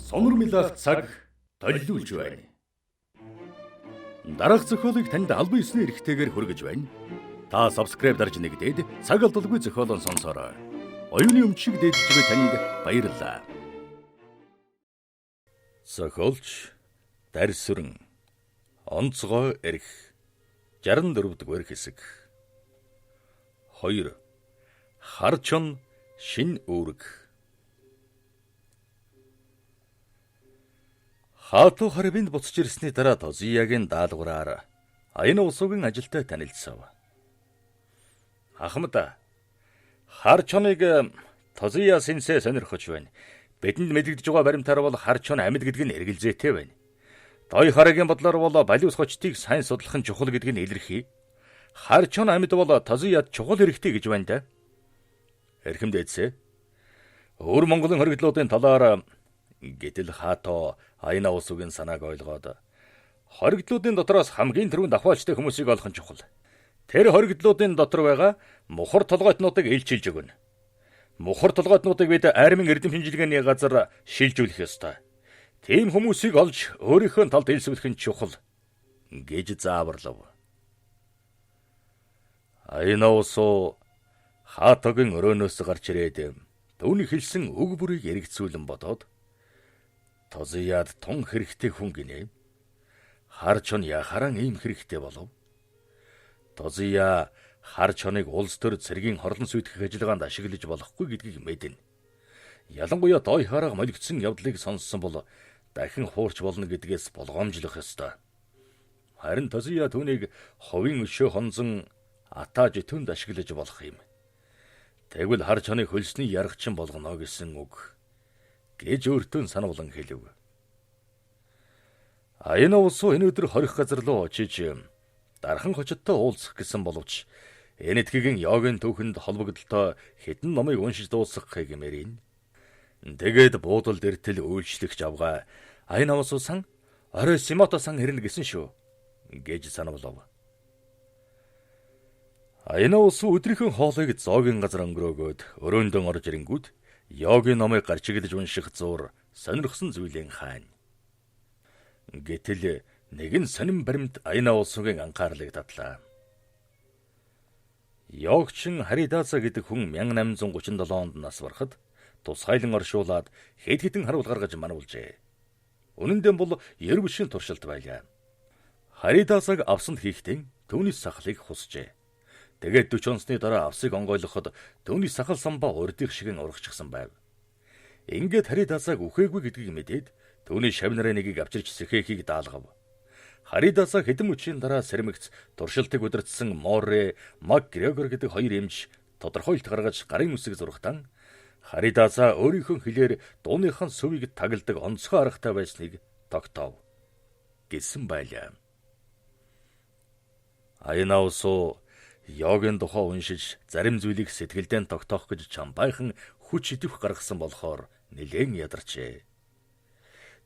Сонор милах цаг толиулж байна. Дараах зохиолыг танд албан ёсны эрхтэйгээр хүргэж байна. Та subscribe дарж нэгдээд цаг алдалгүй зохиолон сонсороо. Оюуны өмчиг дээдж буй танд баярлалаа. Зохиолч Дарсүрэн онцгой эрх 64 дугаар хэсэг. 2. Харчон шин үүрэг. Хаатуу харвинд буцаж ирсний дараа Тозиягийн даалгавраар Аяна усуугийн ажилтай танилцсав. Ахмад, Харчоныг Тозия сэнсээ сонирхож байна. Бидэнд мэдэгдэж байгаа баримтаар бол Харчон амьд гэдг нь эргэлзээтэй байна. Дой харагийн бодлоор бол балиус хочтыг сайн судлах нь чухал гэдг нь илэрхий. Харчон амьд бол Тозияд чухал хэрэгтэй гэж байна да. Эрхэм дээдсэ. Өвөр Монголын хоригдлуудын талаар гэтэл Хаатоо Аяна усуугийн санааг ойлгоод хоригдлуудын дотроос хамгийн түрүүнд давхаачтай хүмүүсийг олох нь чухал. Тэр хоригдлуудын дотор байгаа мухар толгойтнуудыг илчилж өгнө. Мухар толгойтнуудыг бид армийн эрдэм шинжилгээний газар шилжүүлэх ёстой. Тийм хүмүүсийг олж өөрийнхөө талд элсвэлэх нь чухал гэж зааварлав. Аяна усуу Хаатогийн өрөөнөөс гарч ирээд түүний хэлсэн үг бүрийг эргэцүүлэн бодоод Тозияд тун хэрэгтэй хүн гинэ. Харчон яхаран ийм хэрэгтэй болов. Тозия Харчоныг улс төр цэргийн хорлон сүйтгэх ажиллагаанд ашиглаж болохгүй гэдгийг мэднэ. Ялангуяа дой хараа молигдсон явдлыг сонссон бол дахин хуурч болно гэдгээс болгоомжлох ёстой. Харин Тозия түүнийг ховын өшөө хонзон атааж түнд ашиглаж болох юм. Тэгвэл Харчоныг хөлсний яргачин болгоно гэсэн үг гэж өөртөө сануулan хэлв. Аяна усуу энэ өдөр хорих газар руу очиж дархан хочидтой уулзах гэсэн боловч энэ этгээгийн йогийн түүхэнд холбогдолтой хэдэн номыг уншиж дуусгахыг мэрийн. Тэгээд буудал дэртэл үйлчлэгч авгаа Аяна усуу сан орой Симото сан ирнэ гэсэн шүү гэж сануулав. Аяна усуу өдрийнхөө хоолыг зоогийн газар өнгөрөөгөөд өрөөндөн орж ирэнгүүт йогийн номыг гарч игэлж унших зуур сонирхсон зүйлийн хаань. Гэтэл нэгэн сонин баримт Аяна усуугийн анхаарлыг татлаа. Йогчин Харидаса гэдэг хүн 1837 онд нас барахад тусгайлан оршуулад хэд хэдэн харуул гаргаж мануулжээ. Үнэн дээр бол Ервшийн туршилт байлаа. Харидасаг авсанд хийхдээ түүний сахлыг хусжээ. Тэгээд 40 онцны дараа авсыг онгойлгоход түүний сахал самбаа урдих шигэн урагчсан байв. Ингээд Харидасаг үхээгүй гэдгийг мэдээд түүний шавнараа нэгийг авчирч сэхээхийг даалгав. Харидаса хэдэн мөчийн дараа сэрмэгц туршилтыг удирдсан Море Макгрегор гэдэг хоёр эмч тодорхойлт гаргаж гарын үсэг зурхтан Харидаса өөрийнхөө хэлээр дууныхан сүвийг тагладаг онцгой аргатай байсныг тогтоов гэсэн байлаа. Аяна усуу йогийн тухай уншиж зарим зүйлийг сэтгэлдээ тогтоох гэж чамбайхан хүч идэвх гаргасан болохоор нэлээд ядарчээ.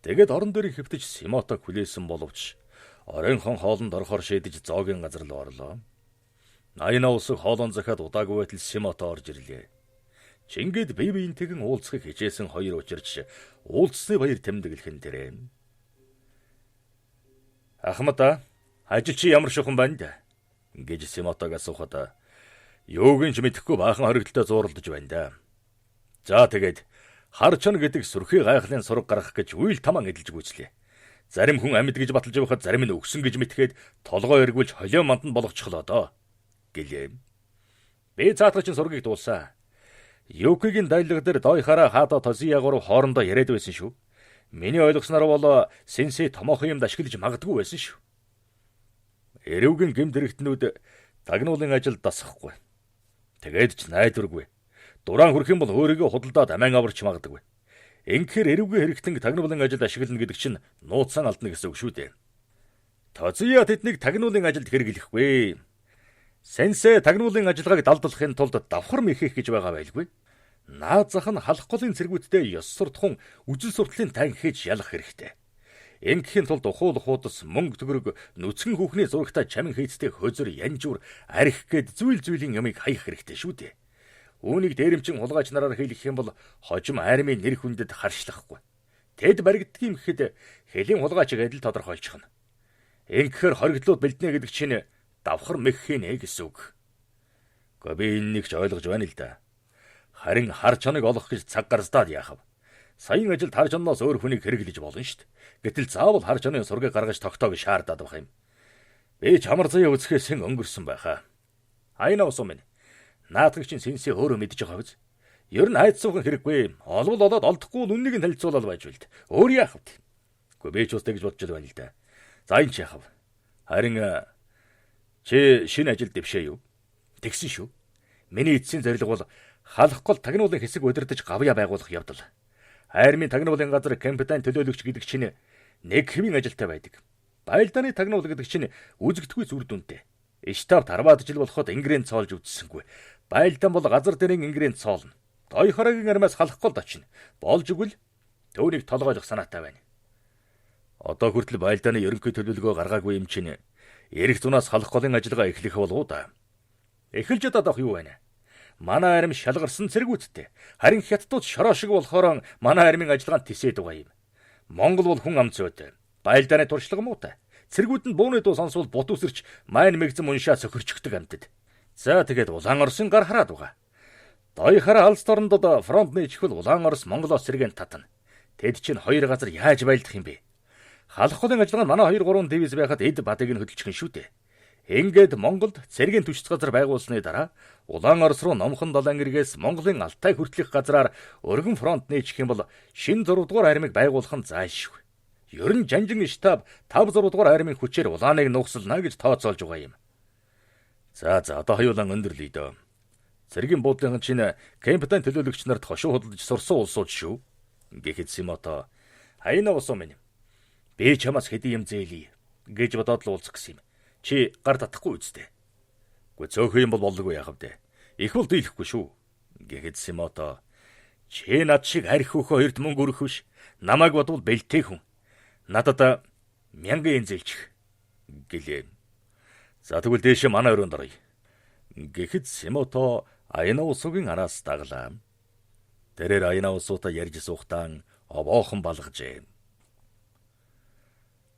Тэгээд орон дээр хэвтэж Симотог хүлээсэн боловч оройнхон хоолнд орохоор шийдэж зоогийн газар руу орлоо. Аяна усуу хоолон захаад удаагүй байтал Симото орж ирлээ. Чингээд бие биентэйгэн уулзахыг хичээсэн хоёр учирч уулзсны баяр тэмдэглэх нь тэрэ. Ахмад, ажил чи ямар шухан байна да? Гэж Симотог асуухад юуг нь ч мэдэхгүй баахан хоригдолтой зууралдаж байна да. За тэгээд Харчон гэдэг сүрхий гайхлын сураг гаргах гэж үйл таман эдэлж гүйцлээ. Зарим хүн амьд гэж баталж байхад зарим нь өгсөн гэж мэдгээд толгой эргүүлж холио манданд болгочихлоо доо гэлээ. Би цаатгачин сургийг дуулсан. Юкигийн дайлаг дээр дой хараа Хаатоо Тозиягоор хоорондоо яриад байсан шүү. Миний ойлгосноор бол сенсей томоохон юмд ашиглаж магадгүй байсан шүү. Эрүүгийн гэмт хэрэгтнүүд тагнуулын ажил дасахгүй. Тэгээд ч найдваргүй. Дурaan хүрэх юм бол өөрийгөө худалдаад амиан аварч магадгүй. Ингэхээр эрүүгийн хэрэгтэн тагнуулын ажилд ашиглана гэдэг чинь нууцсан алдна гэсэн үг шүү дээ. Тозия тэднийг тагнуулын ажилд хэрэглэхгүй. Сенсей тагнуулын ажиллагааг далдлахын тулд давхар мэхэх гэж байгаа байлгүй. Наад зах нь халах голын цэргүүдтэй ёс суртахун үжил суртлын танк хийж ялах хэрэгтэй. Ингэхийн тулд ухуулахуудас мөнгө төгрөг нүцгэн хүүхний зурагтай чамин хийцтэй хозор янжуур арх гээд зүйл зүйлийн ямыг хаях хэрэгтэй шүү дээ. Үүнийг дээрэмчин хулгайч нараар хэлэх юм бол хожим армийн нэр хүндэд харшлахгүй. Тэд баригддаг юм гэхэд хэлийн хулгайчийг адил тодорхойлчихно. Ингэхээр хоригдлууд бэлднэ гэдэг чинь давхар мэгхийн гэсэн үг. Гэхдээ би энийг ч ойлгож байна л да. Харин хар чоныг олох гэж цаг гарздаад яахав. Саяын ажилд хар чоноос өөр хүнийг хэрэглэж болно шүү дээ. Гэтэл заавал хар чонын сургийг гаргаж тогтоог шаардаад байх юм. Би чамар заяа үзэхээс өнгөрсөн байхаа. Айна усум минь. Наадагч сэнсээ өөрөө мэдж байгаа биз? Ер нь айц суухан хэрэггүй. Олвол олоод олдохгүй үннийг нь танилцуулаад байж үлд. Өөр яах вэ? Гэхдээ би ч бас тэгж бодож байна л да. За энэ ч яахав. Харин чи шинэ ажилд дэвшээ юу? Тэгсэн шүү. Миний эцсийн зорилго бол халах гол тагнуулын хэсэг удирдах гавья байгуулах явдал. Армийн тагнуулын газар капитан төлөөлөгч гэдэг чинь нэг хэвийн ажилтай байдаг. Байлдааны тагнуул гэдэг чинь үзэгдэхгүй зүр дүнтэй. Штаб тарваад жил болоход ингрэнд цоолж үтсэнгүй. Байлдан бол газар дэрийн ингрэнд цоолно. Дой хорогийн армаас халах гол очино. Болж игэл төвнийг толгойлох санаатай байна. Одоо хүртэл байлдааны ерөнхий төлөвлөгөө гаргаагүй юм чинь эрэх зунаас халах голын ажиллагаа эхлэх болов уу да. Эхэлж удаад юу байна? Манай арми шалгарсан цэргүүдтэй. Харин хятадууд шороо шиг болохоор манай армийн ажиллагаанд тисээд байгаа юм. Монгол бол хүн ам зүйтэй. Байлдааны туршлага муутай. Цэргүүд нь бууны дуу сонсвол бут үсэрч майн мэгзэн уншаа сөхөрчгдөг амтд. За тэгээд Улаан Оросын гар хараад байгаа. Дой хараа алс дорндод фронт нээчихвэл Улаан Орос Монголоос сэргэн татна. Тэд чинь хоёр газар яаж байлдах юм бэ? Халах голын ажиллагаа манай 2-3 дивиз байхад эд бадыг нь хөдөлчихөн шүү дээ. Ингээд Монголд цэргийн түшц газар байгуулсны дараа Улаан Орос руу номхон долоон эргээс Монголын Алтай хүртэлх газраар өргөн фронт нээчих юм бол шин 6 дугаар армийг байгуулах нь заашгүй. Ер нь жанжин штаб 5-6 дугаар армийн хүчээр улааныг нугсална гэж тооцоолж байгаа юм. За одоо хоёулаа өндөрлөе дөө. Цэргийн буудлын чинь капитан төлөөлөгч нарт хошуу худалдаж сурсан улсууд шүү. Гэхэд Симото хайна усум минь. Би чамаас хэдийн юм зээлий гэж бодоод л уулзах гэсэн юм. Чи гар татахгүй үсттэй. Гэхдээ цөөхөн юм бол болдоггүй яах вэ? Их бол дийлэхгүй шүү. Гэхэд Симото чи над шиг арх хөхөө эрт мөнгө өрөх биш. Намайг бодвол бэлтэй хүн. Надад 1000 yen зээлчих гэлээ. За тэгвэл дээшээ манай өрөөнд оръё. Гэхэд Симото Айна усуугийн араас даглаа. Тэрээр Айна усуутай ярьж суухдаа овоохон балгажээ.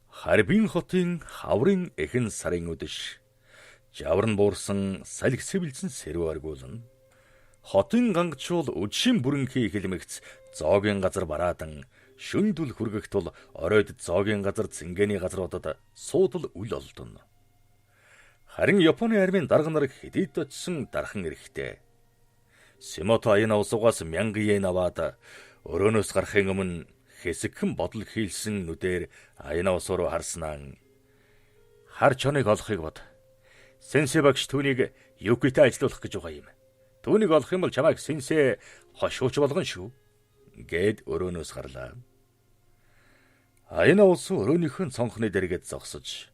Харбин хотын хаврын эхэн сарын өдөш жавран буурсан салхи сэвэлзэн сэрүү аргуулна. Хотын гангачул өдшин бүрэнхий хэлмэгц зоогийн газар бараадан шүндүл хүргэх тул оройд зоогийн газар зингээний газруудад суудал үл олдоно. Харин Японы армийн дарга нар хэдийд очсон дархан эрэхтэй. Симото Айна усуугаас 1000 yen аваад өрөөнөөс гарахын өмнө хэсэгхэн бодол хийлсэн нүдээр Айна усуу руу харснаа. Хар чоныг олохыг бод. Сенсей багш түүнийг Юкитэй ажилуулах гэж байгаа юм. Түүнийг олох юм бол чамайг сенсей хошууч болгон шүү. Гэд өрөөнөөс гарлаа. Айна усуу өрөөнийхөө цонхны дэргэд зогсож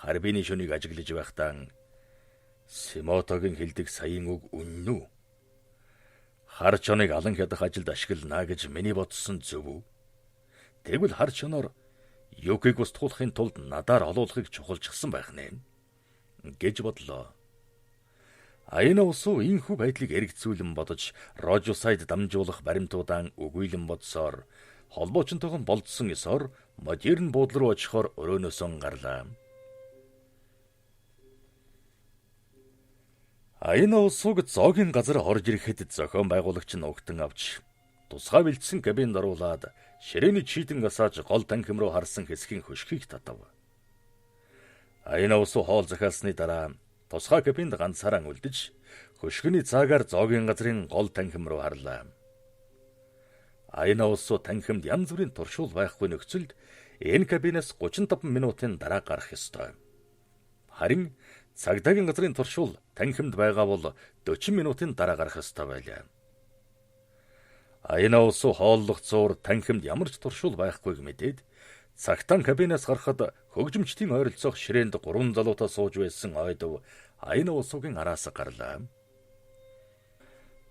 Харбины шөнийг ажиглаж байхдаа Симотогийн хэлдэг саяын үг үнэн үү? Хар чоныг алан хядах ажилд ашиглана гэж миний бодсон зөв үү? Тэгвэл хар чоноор Юкиг устгуулахын тулд надаар олуулахыг чухалчилсан байх нэ гэж бодлоо. Айна усуу ийхүү байдлыг эргэцүүлэн бодож Рожусайд дамжуулах баримтуудаа өгүүлэн бодсоор холбоочнтойгоо болдсон ёсоор модерн буудлын руу очихоор өрөөнөөсөө гарлаа. Айна усууг зоогийн газар орж ирэхэд зохион байгуулагч нь угтан авч тусгай бэлдсэн кабинд оруулаад ширээний чийдэн асааж гол танхим руу харсан хэсгийн хөшгийг татав. Айна усуу хоол захиалсны дараа тусгай кабинд ганцаараа үлдэж хөшгөний цаагаар зоогийн газрын гол танхим руу харлаа. Айна усуу танхимд янз бүрийн туршуул байхгүй нөхцөлд энэ кабинаас 35 минутын дараа гарах ёстой. Харин цагдаагийн газрын туршуул танхимд байгаа бол 40 минутын дараа гарах ёстой байлаа. Айна усуу хооллох зуур танхимд ямар ч туршуул байхгүйг мэдээд цагтаан кабинаас гарахад хөгжимчдийн ойролцоох ширээнд 3 залуутай сууж байсан ойдов Айна усуугийн араас гарлаа.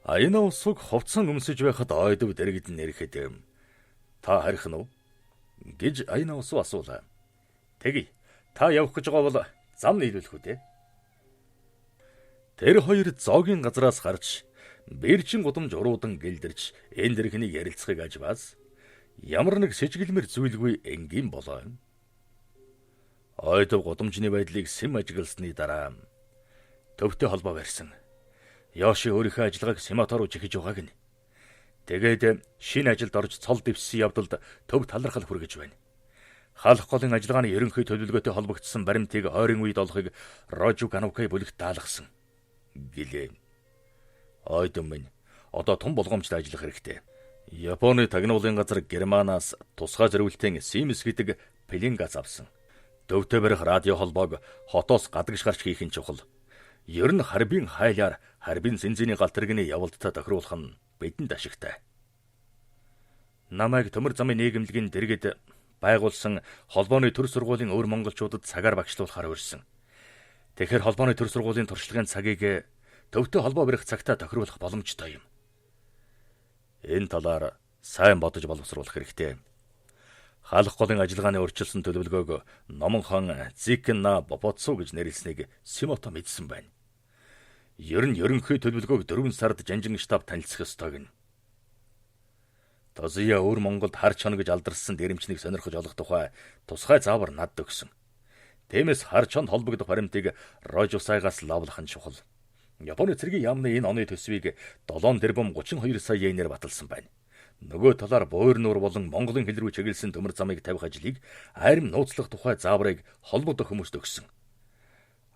Айна усууг хувцсан өмсөж байхад ойдов дэргэд нэрэхэд та харих нь уу гэж Айна усуу асуулаа. Тэгье. Та явах гэж байгаа бол зам нийлүүлэх үү дээ. Тэр хоёр зоогийн газраас гарч Бэрчин гудамж уруудан гэлдэрч энэ дэрхнийг ярилцахыг ажбаас ямар нэг сэжиглэмэр зүйлгүй энгийн болоо. Ойдов гудамжны байдлыг Сэм ажигласны дараа төвтэй холбоо барьсан. Йоши өөрийнхөө ажиллагааг Симатор руу чихэж байгааг нь. Тэгээд шинэ ажилд орж цол дэвссэн явдалд төв талархал хүргэж байна. Хаалх голын ажиллагааны ерөнхий төлөвлөгөөтэй холбогдсон баримтыг ойрын үед олохыг Рожу Ганукай бүлэгт даалгасан гэлээ. Ойдон минь одоо том болгоомжтой ажиллах хэрэгтэй. Японы тагнуулын газар Германаас тусгай зориултын Siemens гэдэг пеленгац авсан. Төвтэй барих радио холбоог хотоос гадагш гарч хийх нь чухал. Ер нь харбын хайлаар харбын зэнзэний галтэргэний явалтад тохируулах нь бидэнд ашигтай. Намайг төмөр замын нийгэмлэгийн дэргэд байгуулсан холбооны төр сургуулийн өвөр монголчуудад цагаар багшлуулахаар урьсан. Тэгэхээр холбооны төр сургуулийн туршлагын цагийг төвтэй холбоо барих цагтаа тохируулах боломжтой юм. Энэ талаар сайн бодож боловсруулах хэрэгтэй. Хаалх голын ажиллагааны урьдчилсан төлөвлөгөөг номонхон Зикна Бобоцу гэж нэрлэснийг Симото мэдсэн байна. Ер нь ерөнхий төлөвлөгөөг 4 сард жанжин штаб танилцах ёстой гэнэ. Тозия өвөр Монголд хар чон гэж алдарсан дэрэмчнийг сонирхож олох тухай тусгай заавар надад өгсөн. Тиймээс хар чонд холбогдох баримтыг Рожусайгаас лавлах нь чухал. Японы цэргийн яамны энэ оны төсвийг 7 тэрбум 32 сая йенээр баталсан байна. Нөгөө талаар буур нуур болон Монголын хил рүү чиглэсэн төмөр замыг тавих ажлыг айрам нууцлах тухай зааврыг холбогдох хүмүүст өгсөн.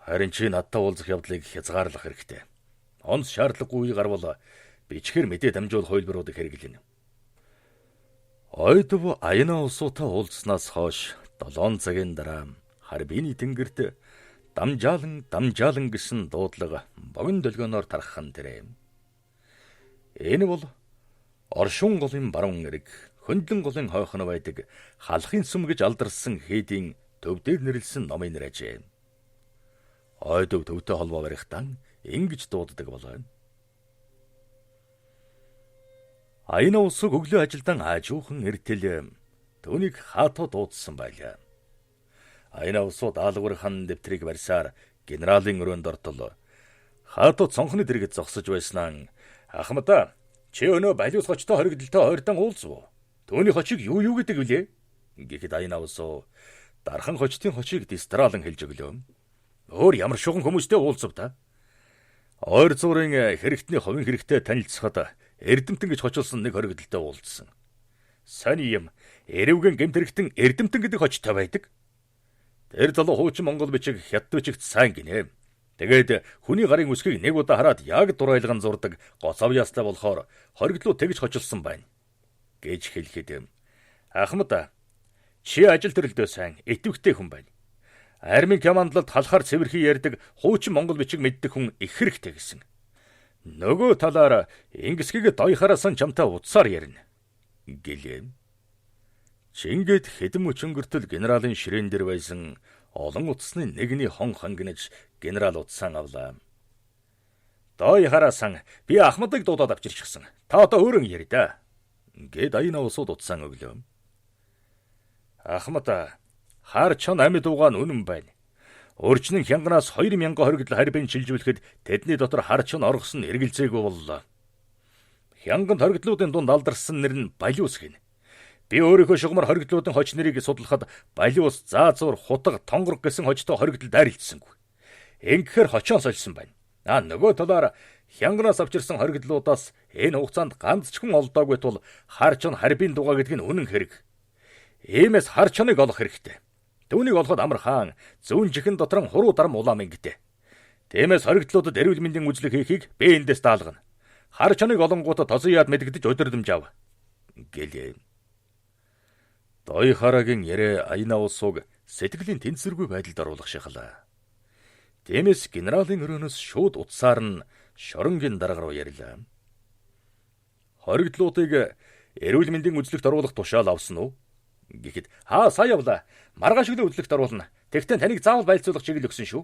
Харин чи надтай уулзах явдлыг хязгаарлах хэрэгтэй. Онц шаардлагагүй гарвал бичгээр мэдээ дамжуул хуулбаруудыг хэрэглэнэ. Ойдов Аяна улсуутай уулзснаас хойш 7 цагийн дараа Харбины тэнгэрт дамжаалан гэсэн дуудлага богино долгионоор тархах нь тэрэ. Энэ бол оршун голын баруун эрэг, хөндлөн голын хойхон байдаг халахын сүм гэж алдарсан хийдийн төвдөр нэрлсэн номын нэржээ. Ойдов төвтэй холбоо барихтаа ингэж дууддаг болоо. Аяна улсыг өглөө ажилдан аажуухан эртэл түүнийг хаатуу дуудсан байлаа. Аяна улсуу даалгавар хан дэвтрийг барьсаар генералын өрөөнд ортол хаатуу цонхны дэргэд зогсож байснаа ахмада чи өнөө балиус хочтой хоригдолтой ойртон уулзвуу. Төвний хочийг юу гэдэг вүлээ? Гэхэд Аяна улсуу дархан хочтын хочийг дистралан хэлж өглөө. Өөр ямар шуган хүмүүстэй уулзав та? Ойр зуурын хэрэгтний хувийн хэрэгтэй танилцахад Эрдэмтэн гэж хочилсон нэг хоригдолтой уулзсан. Сони юм, эрүүгэн гэмт хэрэгтэн Эрдэмтэн гэдэг хочтой байдаг. Тэр залуу хуучин монгол бичиг хятадчигт сайн гинэ. Тэгээд хүний гарын үсгийг нэг удаа хараад яг дурайлган зурдаг гоцов ястай болохоор хоригдлуу тэгж хочилсон байна гэж хэлэхэд ахмада чи ажил төрөлдөө сайн итгэвчтэй хүн байна. Армийн командлалд халахаар цэвэрхий ярьдаг хуучин монгол бичиг мэддэг хүн их хэрэгтэй гэсэн. Нөгөө талаар ингэсгийг дойхараасан чамтай утсаар ярина гэлээ. Чингэд хэдэн өчөнгөртөл генералын ширээн дээр байсан олон утасны нэгний хон хангинаж генерал утсаан авлаа. Дойхараасан би ахмадыг дуудаад авчирчихсан. Та одоо өөрөө яри да. Гэд Аяна улсууд утсаан өглөө. Ахмада хар чон амьд угаан үнэн байна. Урьдчилан хянганаас 2000 хоригдол харбин шилжүүлэхэд тэдний дотор хар чон оргосон эргэлзээгүй боллоо. Хянганд хоригдлуудын дунд алдарсан нэр нь Балиус гин. Би өөрийнхөө шугамар хоригдлуудын хоч нэрийг судлахад Балиус, Заазуур, Хутаг, Тонгорог гэсэн хочтой хоригдол дайралтсангүй. Ингэхээр хочоон сольсон байна. Нөгөө талаар хянганаас авчирсан хоригдлуудаас энэ хугацаанд ганц ч хүн олдоогүй тул хар чон харбин дугаа гэдэг нь үнэн хэрэг. Иймээс хар чоныг олох хэрэгтэй. Түүнийг олоход амар хаан зүүн чихэн дотор хуруу дарам улаам ингэдэ. Тиймээс хоригдлуудад эрүүл мэндийн үзлэг хийхийг би эндээс даалгана. Хар чоныг олонгуудад тозыяад мэдгдэж удирдамж ав гэлээ. Дойхарагийн ярэ Аяна улсууг сэтгэлийн тэнцвэргүй байдалд оруулах шахалаа. Тиймээс генералын өрөөнөөс шууд утсаар нь шоронгийн дарга руу ярьлаа. Хоригдлуудыг эрүүл мэндийн үзлэгт оруулах тушаал авсан уу? Гэхэд сая явлаа. Маргааш өглөө үзлэгт оруулна. Тэгтээ таныг заавал байлцуулах чиглэл өгсөн шүү.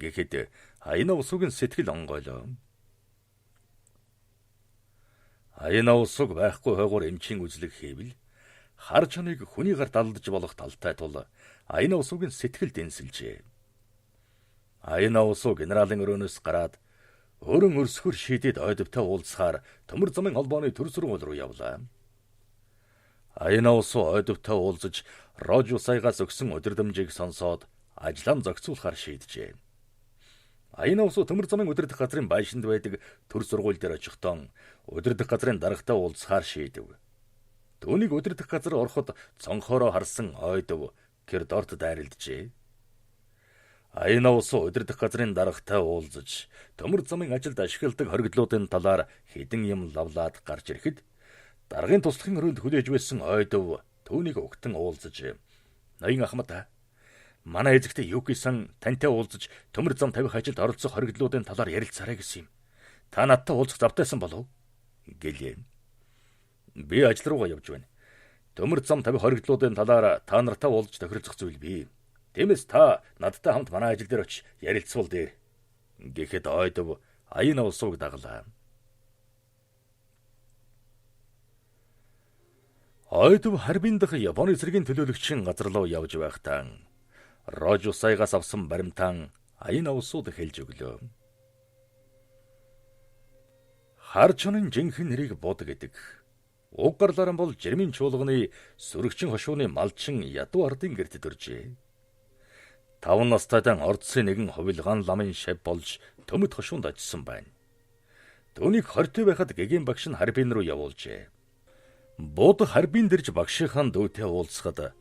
Гэхэд Аяна улсуугийн сэтгэл онгойлоо. Аяна улсууг байхгүй хойгоор эмчийн үзлэг хийвэл хар чоныг хүний гарт алдаж болох талтай тул Аяна улсуугийн сэтгэл дэнсэлжээ. Аяна улсуу генералын өрөөнөөс гараад Өөрөн өрсгөр шийдэд ойдовтой уулзахаар төмөр замын холбооны төр сургууль руу явлаа. Аяна усуу ойдовтой уулзаж Рожу саягаас өгсөн удирдамжийг сонсоод ажлаа зохицуулахар шийджээ. Аяна усуу төмөр замын удирдах газрын байшинд байдаг төр сургууль дээр очихдоо удирдах газрын даргатай уулзахаар шийдэв. Түүнийг удирдах газар ороход цонхоороо харсан ойдов Кердорт дайралджээ. Аяна усуу удирдах газрын даргатай уулзаж төмөр замын ажилд ашигладаг хоригдлуудын талаар хэдэн юм лавлаад гарч ирэхэд даргын туслахын өрөөнд хүлээж байсан ойдов түүнийг угтан уулзаж "Ноён Ахмад, манай эзэгтэй Юки-сан тантай уулзаж төмөр зам тавих ажилд оролцох хоригдлуудын талаар ярилцаарай гэсэн юм. Та надтай уулзах завтайсан болов?" гэлээ. "Би ажил руугаа явж байна. Төмөр зам тавих хоригдлуудын талаар та нартай уулзаж тохиролцох зүйл бий. Тиймээс та надтай хамт манай ажил дээр очиж ярилцвал дээр" гэхэд ойдов Аяна усууг даглаа. Ойдов Харбин дахь Японы цэргийн төлөөлөгчийн газар руу явж байхдаа Рожу саягаас авсан баримтаан Аяна усууд хэлж өглөө. Хар чонын жинхэнэ нэрийг бод гэдэг. Уг гарларан бол жирмийн чуулганы сүрэгчин хошууны малчин ядуу ардын гэрт төржээ. 5 настайдан ордсын нэгэн хувилгаан ламын шав болж төмөд хошуунд очсон байна. Түүнийг хортой байхад гэгийн багш нь Харбин руу явуулжээ. Бод Харбин дэрж багшийнхаа дүүтэй уулзахад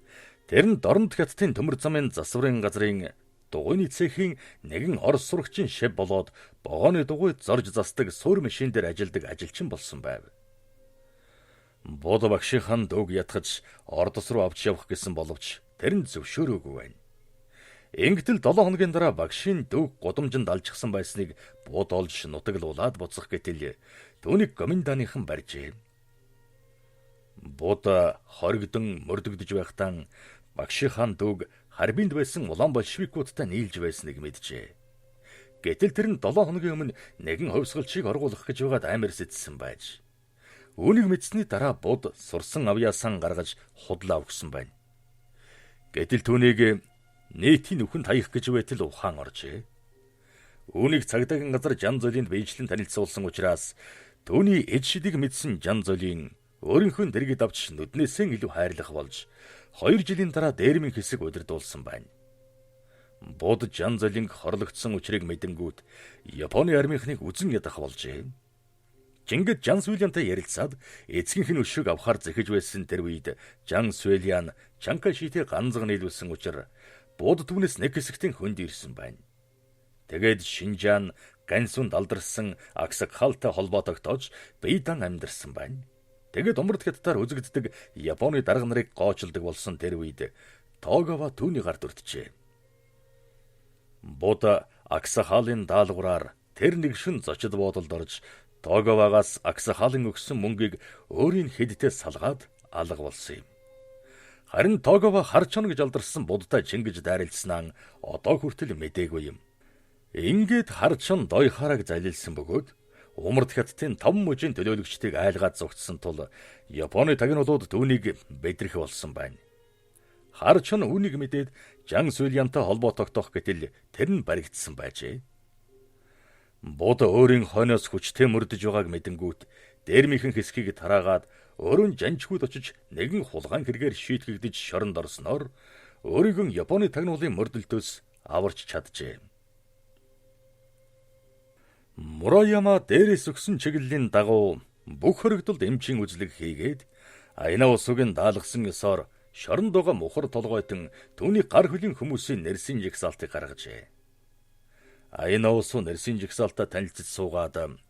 тэр нь Дорнод хятадын төмөр замын засварын газрын дугуйны цехийн нэгэн орос сурагчин шав болоод богооны дугуйд зорж засдаг суур машин дээр ажилладаг ажилчин болсон байв. Бод багшийнхаа дүүг ятгаж ордос руу авч явах гэсэн боловч тэр нь зөвшөөрөөгүй байна. Ингэтэл 7 хоногийн дараа багшийн дүүг гудамжинд алжчихсан байсныг Бод олж нутаглуулад буцах гэтэл түүнийг коменданыхан барьжээ. Бод хоригдон мөрдөгдөж байхдаа багшийнхаа дүүг Харбинд байсан улаан большевикуудтай нийлж байсныг мэджээ. Гэтэл тэр нь 7 хоногийн өмнө нэгэн хувьсгалчийг оргуулах гэж байгаад амар сэтсэн байж. Үүнийг мэдсэний дараа Бод сурсан авьяасаа гаргаж худлаа өгсөн байна. Гэтэл түүнийг нийтийн нүхэнд хаях гэж байтал ухаан оржээ. Үүнийг цагдаагийн газар Жан Золинд биечлэн танилцуулсан учраас түүний эд шидийг мэдсэн Жан Золин өөрийнхөө дэргэд авч нүднээсээ илүү хайрлах болж 2 жилийн дараа дээрмийн хэсэг удирдуулсан байна. Бод Жан Золинг хорлогдсон учрыг мэдэнгүүт Японы армийнхныг үзэн ядах болжээ. Жингид Жан Сюйлянтай ярилцаад эцгийнх нь өшөөг авахар зэхэж байсан тэр үед Жан Сюйлян Чанкашитэй ганцхан нийлүүлсэн учраас Бод түүнээс нэг хэсэгтийн хөнд ирсэн байна. Тэгээд Шинжаан Гансүнд алдарсан Аксакхалтай холбоо тогтоож Бейдан амьдарсан байна. Тэгээд умард хятадаар үзэгддэг Японы дарга нарыг гоочилдог болсон тэр үед Тогава түүний гард өртжээ. Бод Аксахалын даалгавраар тэр нэг шин зочид буудалд орж Тогавагаас Аксахалын өгсөн мөнгийг өөрийн хэдтэй салгаад алга болсон юм. Харин Тогава харчон гэж алдарсан Будтай чингэж дайралцснаа одоо хүртэл мэдээгүй юм. Ингээд харчон дойхараг залилсан бөгөөд умард хятадын 5 мужийн төлөөлөгчдийг айлгаад зогтсон тул Японы тагнуулууд түүнийг бэдрэх болсон байна. Харчон үүнийг мэдээд Жан Сюйлянтай холбоо тогтоох гэтэл тэр нь баригдсан байжээ. Бод өөрийн хойноос хүчтэй мөрдөж байгааг мэдэнгүүт дээрмийнхэн хэсгийг тараагаад өөрөн жанчгууд очиж нэгэн хулгаан хэрэгээр шийтгэгдэж шоронд орсноор өөрийгөө Японы тагнуулын мөрдөлтөөс аварч чаджээ. Мураяма дээрээс өгсөн чиглэлийн дагуу бүх хоригдолд эмчийн үзлэг хийгээд Аяна усуугийн даалгасан ёсоор шоронд байгаа мухар толгойтон түүний гар хөлийн хүмүүсийн нэрсийн жигсаалтыг гаргажээ. Аяна усуу нэрсийн жигсаалтаа танилцж суугаад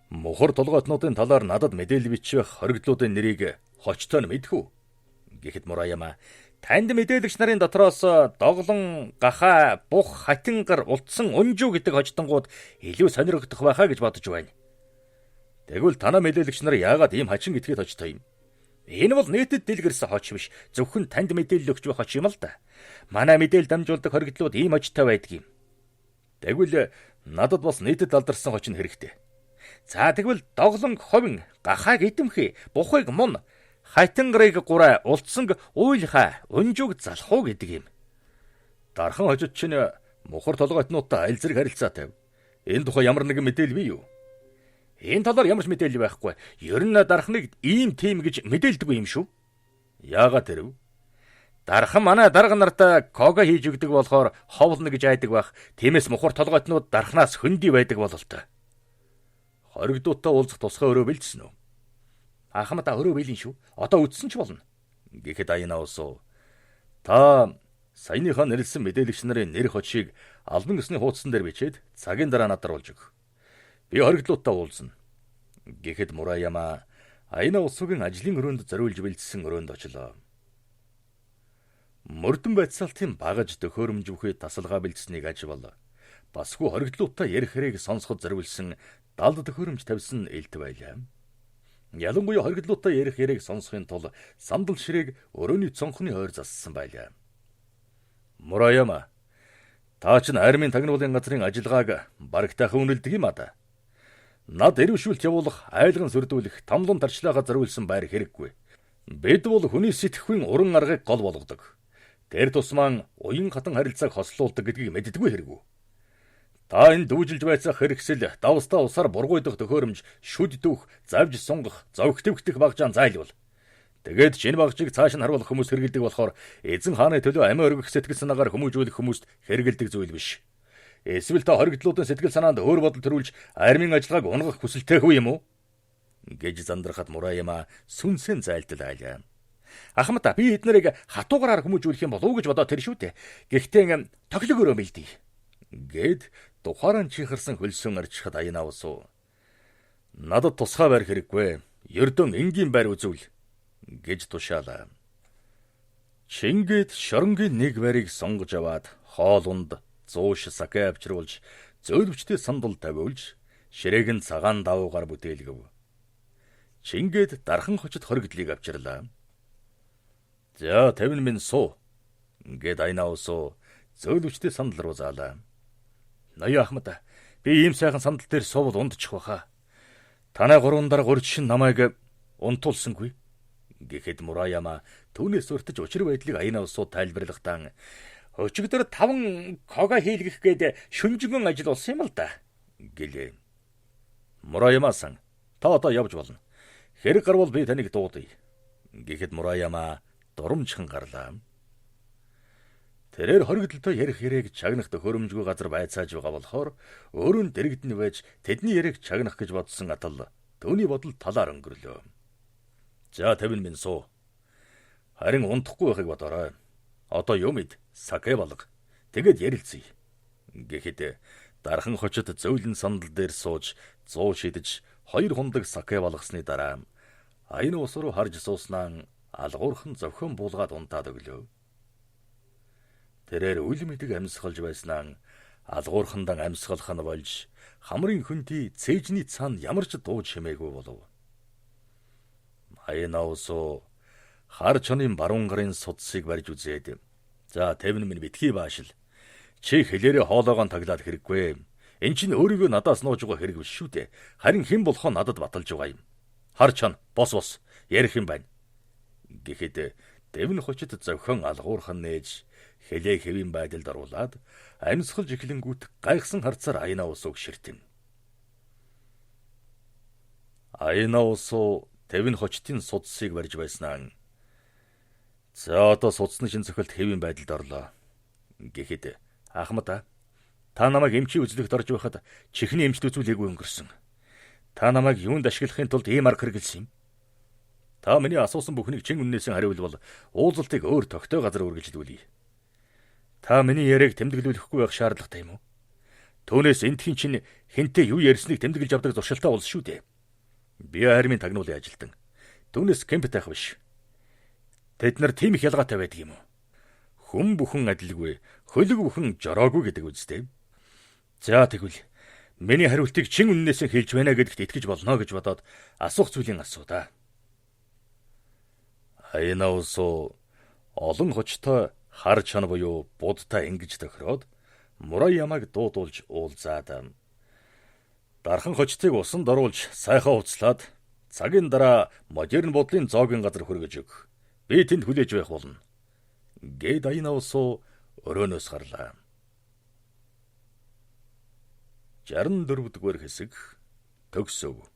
мухар толгойтнуудын талаар надад мэдээлэл бичих хоригдлуудын нэрийг хочтой нь мэдхүү гэхэд Мураяма танд мэдээлэгч нарын дотроос доглон, гахаа, бух, хатингар, улдсан, унжуу гэдэг хожтонгууд илүү сонирхогдох байхаа гэж бодож байна. Тэгвэл танаа мэдээлэгч нар яагаад ийм хачин этгээд хожтой юм? Энэ бол нийтэд дэлгэрсэн хоч биш, зөвхөн танд мэдээлэл өгч байх хоч юм л да. Манай мэдээлэл дамжуулдаг хоригдлууд ийм хожтой байдаг юм. Тэгвэл надад бас нийтэд алдарсан хоч нь хэрэгтэй. За тэгвэл доглон, ховин, гахааг эдэмхий, бухыг мун, хайтангарыг гурай, улдсанг уйлхаа, унжууг залах уу гэдэг юм. Дархан хожид чинь мухар толгойтнуудтай аль зэрэг харилцаатай. Энэ тухай ямар нэгэн мэдээлэл бий юу? Энэ талаар ямар ч мэдээлэл байхгүй. Ер нь дархныг ийм тийм гэж мэдээлдэггүй юм шүү. Яагаад тэрв? Дархан манай дарга нартай кога хийж өгдөг болохоор ховлно гэж айдаг байх. Тиймээс мухар толгойтнууд дархнаас хөндөй байдаг бололтой. Хоригдуудтай уулзах тусгай өрөө бэлдсэн үү? Ахмадаа өрөө бэлэн шүү. Одоо үтсэн ч болно. Гэхэд Аяна усуу. Та саяныхаа нэрлсэн мэдээлэгч нарын нэр хочийг албан ёсны хуудсан дээр бичээд цагийн дараа надад оруулж өг. Би хоригдлуудтай уулзна. Гэхэд Мураяма Аяна усуугийн ажлын өрөөнд зориулж бэлдсэн өрөөнд очлоо. Мөрдөн байцаалтын багаж төхөөрөмжвөхөд тасалгаа бэлдсэнийг аживал басгүй хоригдлуудтай ярих хэрэг сонсоход зориулсан далд төхөөрөмж тавьсан элт байлаа. Ялангуяа хоригдлуудтай ярих хэрэг сонсохын тулд сандал ширээг өрөөний цонхны хойр зассан байлаа. Мураяма, та ч армийн тагнуулын газрын ажиллагааг барагтайхан үнэлдэг юм аа. Над эрвшүүлт явуулах, айлган сүрдүүлэх, тамлан тарчлагаа зориулсан байр хэрэггүй. Бид бол хүний сэтгэхүйн уран аргыг гол болгодог. Тэр тусмаа уян хатан харилцааг хослуулдаг гэдгийг мэддэггүй хэрэггүй. Та энэ дүүжилж байцах хэрэгсэл, давстаа усаар бургуйдах төхөөрөмж, шүд дүүх, завж сунгах, зовх твэгдэх багжаан зайлвал. Тэгээд шинэ багжийг цааш нь харуулах хүмүүс хэрэгэлдэг болохоор эзэн хааны төлөө амиа өргөх сэтгэл санаагаар хүмүүжүүлэх хүмүүст хэрэгэлдэг зүйл биш. Эсвэл та хоригдлуудын сэтгэл санаанд өөр бодол төрүүлж армийн ажиллагааг унгах хүсэлтэй хүү юм уу? Гэж зандрахад Мураяма сүнсэн зайлталаа. Ахмадаа би эднэрийг хатуугараар хүмүүжүүлэх юм болов уу гэж бодоод тэр шүү дээ. Гэхдээ тоглог өрөө мэлдий. Гэд тухааран чихэрсэн хөлсөн арчхад Аяна усуу. Надад тусгай байр хэрэггүй. Ердөн энгийн байр үзүүл гэж тушаалаа. Чингэд шоронгийн нэг барыг сонгож аваад хоолунд 100 сакэ авчруулж зөөлөвчтэй сандал тавиулж ширээг нь цагаан давуугаар бүтээлгэв. Чингэд дархан хочод хоригдлыг авчирлаа. За 50 минь суу гэд Аяна усуу зөөлөвчтэй сандал руу заалаа. Ноё Ахмад, би ийм сайхан сандал дээр суувал ундчих баха. Танай гурван дарга урьд шин намайг унтуулсангүй. Гэхэд Мураяма түүнээс өртөж учир байдлыг Аяна усуу тайлбарлахдаа өчигдөр 5 кога хийлгэх гээд шүнжгэн ажил болсон юм л да гэлээ. Мураяма-сан, та одоо явж болно. Хэрэг гарвал би таныг дуудъя. Гэхэд Мураяма дурамжхан гарлаа. Тэрээр хоригдлоо ярих хэрэг чагнах төхөөрөмжгүй газар байцааж байгаа болохоор өөрөө дэрэгдэн байж тэдний яриг чагнах гэж бодсон атал түүний бодол талаар өнгөрлөө. За 50 минь суу. Харин унтахгүй байхыг бодоорой. Одоо юм ид сакэ болго. Тэгэд ярилцъя. Гэхэд дархан хочод зөөлөн сандал дээр сууж 100 шидэж 2 хундаг сакэ болгосны дараа Аяна ус руу харж сууснаа алгуурхан зөвхөн буулгаад унтаад өглөө. Тэрээр үл мэдэг амьсгалж байснаа алгуурхандан амьсгалах нь болж хамрын хөнтий цээжний цаана ямар ч дууж шимээгүй болов. Аяна усуу хар чонын баруун гарын судсыг барьж үзээд за 50 минь битгий баашил. Чи хэлээрээ хоолоогоо таглаад хэрэггүй. Эн чинь өөрийгөө надаас нууж байгаа хэрэг биш шүү дээ. Харин хэн болохоо надад баталж байгаа юм. Хар чон бос ярих юм байна. Гэхэд дэвн хочид зөвхөн алгуурхан нээж хэлээ хэвийн байдалд оруулаад амьсгалж эхлэнгүүт гайхсан харцаар Аяна усууг ширтэн. Аяна усуу дэвн хочтын судсыг барьж байснаа. За одоо судасны шин цохилт хэвийн байдалд орлоо. Гэхэд Ахмад, та намайг эмчийн үзлэгт орж байхад чихний эмчт үзүүлээгүй өнгөрсөн. Та намайг юунд ашиглахын тулд ийм арга хэрэгэлсэн юм? Та миний асуусан бүхнийг чин үннээсээ хариулбал уулзалтыг өөр тогтой газар үргэлжлүүлье. Та миний яриаг тэмдэглүүлэхгүй байх шаардлагатай юм уу? Түүнээс энтхийн чинь хинтээ юу ярьсныг тэмдэглэж авдаг зуршилтай улс шүү дээ. Би армийн тагнуулын ажилтан. Түүнээс кемп таах биш. Тэд нар тийм их ялгаатай байдаг юм уу? Хүн бүхэн адилгүй, хөлөг бүхэн жороогүй гэдэг үстэй. За тэгвэл миний хариултыг чин үннээсээ хэлж байна гэдэгт итгэж болно гэж бодоод асуух зүйлийн асуудаа. Аяна усуу олон хочтой хар чан буюу будтай ингэж тохироод Мураямаг дуудуулж уулзаад дархан хочтыг усанд оруулж сайхан уцлаад цагийн дараа модерн бодлын зоогийн газар хүргэж өг. Би тэнд хүлээж байх болно. Гэд Аяна усуу өрөөнөөс гарлаа. 64 дугаар хэсэг төгсөв.